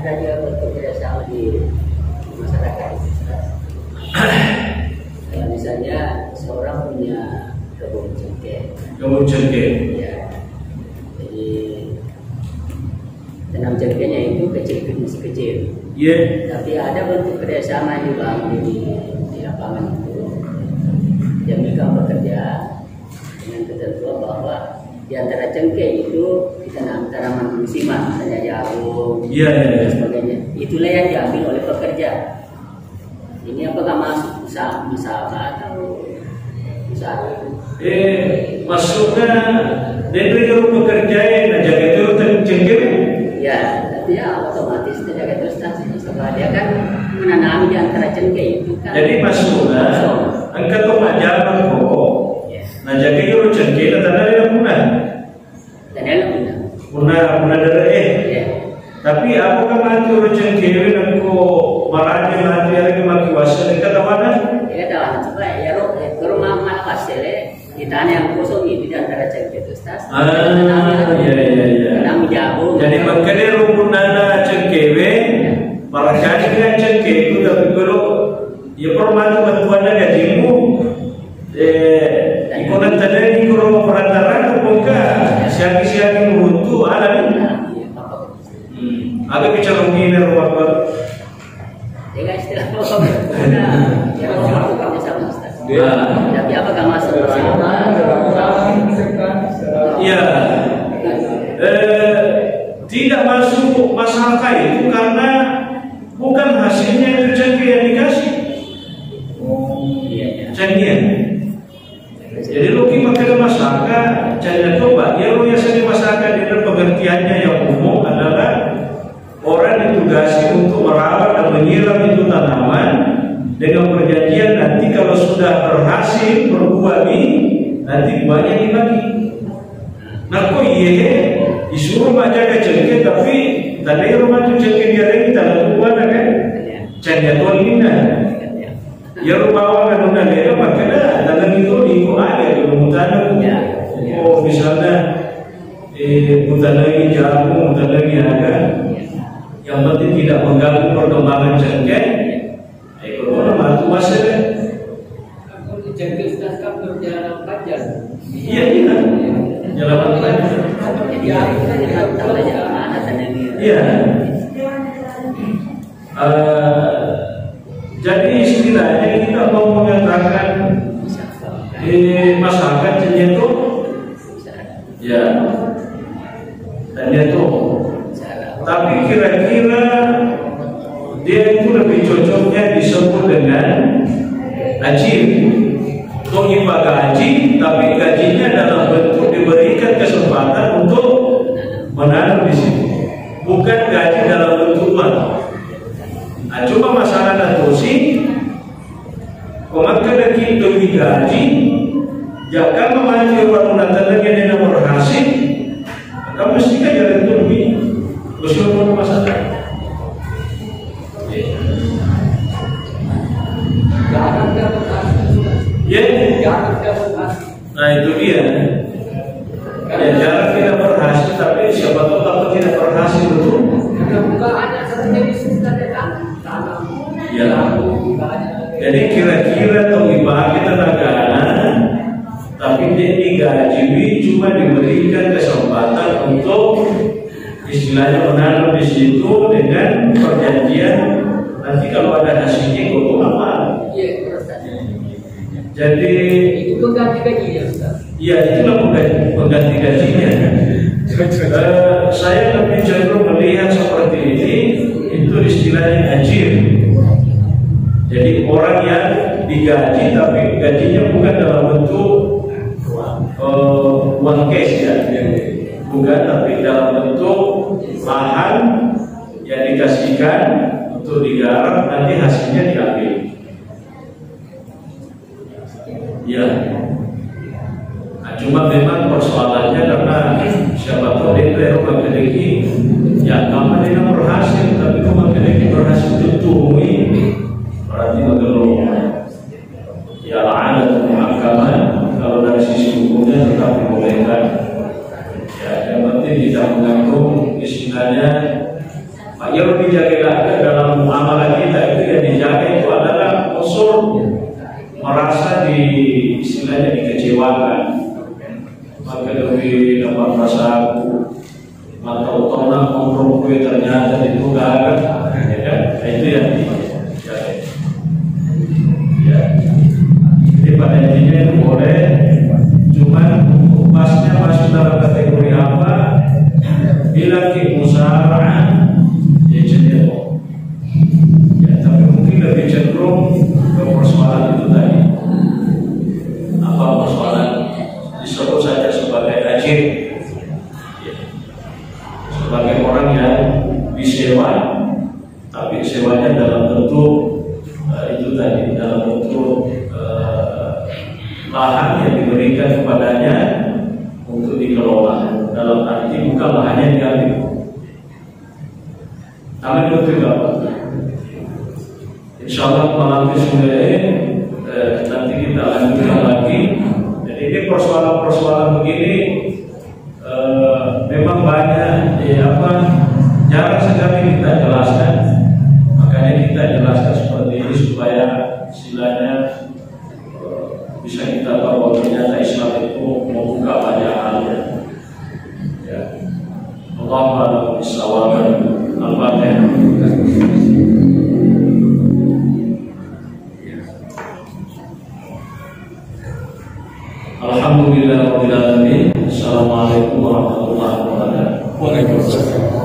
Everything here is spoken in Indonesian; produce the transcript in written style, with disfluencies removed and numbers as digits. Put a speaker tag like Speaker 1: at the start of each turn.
Speaker 1: ada juga bentuk kerjasama di masyarakat. Kayak misalnya seorang punya kebun cengkeh.
Speaker 2: Kebun cengkeh.
Speaker 1: Ya. Jadi tanam cengkehnya itu masih kecil.
Speaker 2: Iya.
Speaker 1: Tapi ada bentuk kerjasama yang dibangun di lapangan itu. Jamika bekerja dengan ketentuan bahwa di antara cengkeh itu ditanam tanaman musiman, misalnya jagung, dan sebagainya. Itulah yang diambil oleh pekerja. Ini apakah masuk usaha atau usaha?
Speaker 2: Masuknya dari pekerja yang jaga itu cengkeh.
Speaker 1: Ya, tapi ya otomatis terjaga terus sebab dia kan menanami di antara cengkeh itu kan.
Speaker 2: Jadi masuknya angkat tuh majalah kok. Nah jaga itu cengkeh dan tanda dia punah.
Speaker 1: Dan dia punah
Speaker 2: dari Tapi apakah mati orang cengkeh aku marahnya mati lagi mati wasel dekat mana?
Speaker 1: Ya tahu coba ya ke rumah mana wasel di tanah yang kosong itu di antara cengkeh itu tas.
Speaker 2: Iya.
Speaker 1: Tanam jagung.
Speaker 2: Jadi makanya rumunana cengkeh para jadi dengan cengkeh itu tapi kalau ya permatu bantuannya gajimu ikonan tadi kalau perantara buka siang-siang runtuh ada ada bicara mungkin rumah baru.
Speaker 1: Dengan istilah ya kalau sama Ustaz. Tapi apakah masuk bersama?
Speaker 2: Iya. Tidak masuk masalah itu karena bukan hasilnya itu cengkeh yang dikasih. Cengkeh. Jadi logi pakai masyarakat, cengkeh coba dia yang sering masyarakat itu pengertiannya yang umum adalah orang ditugasi untuk merawat dan menyiram itu tanaman dengan perjanjian nanti kalau sudah berhasil berbuah nanti buahnya dibagi. Nah kok disuruh baca ke cengkeh tapi tadi rumah itu cengkeh dia lagi tanah buah kan? Cengkeh tuan ini ya rumah orang kan dia makanya tanah itu diikut aja kalau tanah. Oh misalnya mutan lagi jagung, mutan lagi ada. Yang penting tidak mengganggu perkembangan cengkeh. Kalau matu masih
Speaker 1: Cengkeh sudah kan berjalan panjang.
Speaker 2: Iya. Jalan panjang. Iya. Jadi istilahnya kita mau mengatakan masyarakat itu ya dan itu tapi kira-kira dia itu lebih cocoknya disebut dengan haji. Mengimbang gaji, tapi gajinya dalam bentuk diberikan kesempatan untuk menanam di sini, bukan gaji dalam bentuk uang. Nah, cuma masalah natusi, komat kita gaji, jangan memancing orang menanam yang tidak berhasil, maka mesti jalan itu lebih bersyukur masalah. Nah itu dia. Ya jangan tidak berhasil, tapi siapa tahu kalau tidak berhasil itu. Ya. Jadi kira-kira bagi tenaga, tapi dia digaji cuma diberikan kesempatan untuk istilahnya menanam di situ dengan perjanjian nanti kalau ada hasilnya untuk apa? Jadi
Speaker 1: itu pengganti gaji ya Ustaz?
Speaker 2: Iya itulah pengganti gajinya. Saya lebih cenderung melihat seperti ini, itu istilahnya ajir. Jadi orang yang digaji tapi gajinya bukan dalam bentuk uang cash ya, bukan, tapi dalam bentuk lahan yang dikasihkan untuk digarap, nanti hasilnya diambil. Ya, nah, cuma memang persoalannya karena siapa tahu dia rumah kedeki, ya kamu dia berhasil, tapi rumah kedeki berhasil ditumui, berarti mengeluh. Ya ada mahkamah kalau dari sisi hukumnya tetap dibolehkan. Ya, yang penting tidak mengganggu istilahnya Pak yang dijaga dalam muamalah kita itu yang dijaga itu adalah unsur merasa istilahnya dikecewakan, maka lebih dapat merasa aku atau orang ngomong gue ternyata itu gagal, ya kan? Itu yang dijaga. Ya. Jadi pada intinya itu boleh, cuman pasnya masuk dalam kategori apa? Bila musyawarah ya cenderung, ya tapi mungkin lebih cenderung ke persoalan itu tadi. Apa persoalan disebut saja sebagai ajir, ya. Sebagai orang yang disewa, tapi sewanya dalam bentuk itu tadi, dalam bentuk lahan yang diberikan kepadanya untuk dikelola, dalam arti bukan lahannya diambil. Amin betul Bapak. Insyaallah malam ini nanti kita lanjutkan lagi. Jadi ini persoalan-persoalan begini memang banyak, jarang sekali kita jelaskan. Makanya kita jelaskan seperti ini supaya istilahnya bisa kita tahu bahwa ternyata Islam itu membuka banyak hal. Ya. Allahumma bisawab. Al-Fatihah. Alhamdulillahirabbil alamin. Assalamualaikum warahmatullahi wabarakatuh. Waalaikumsalam.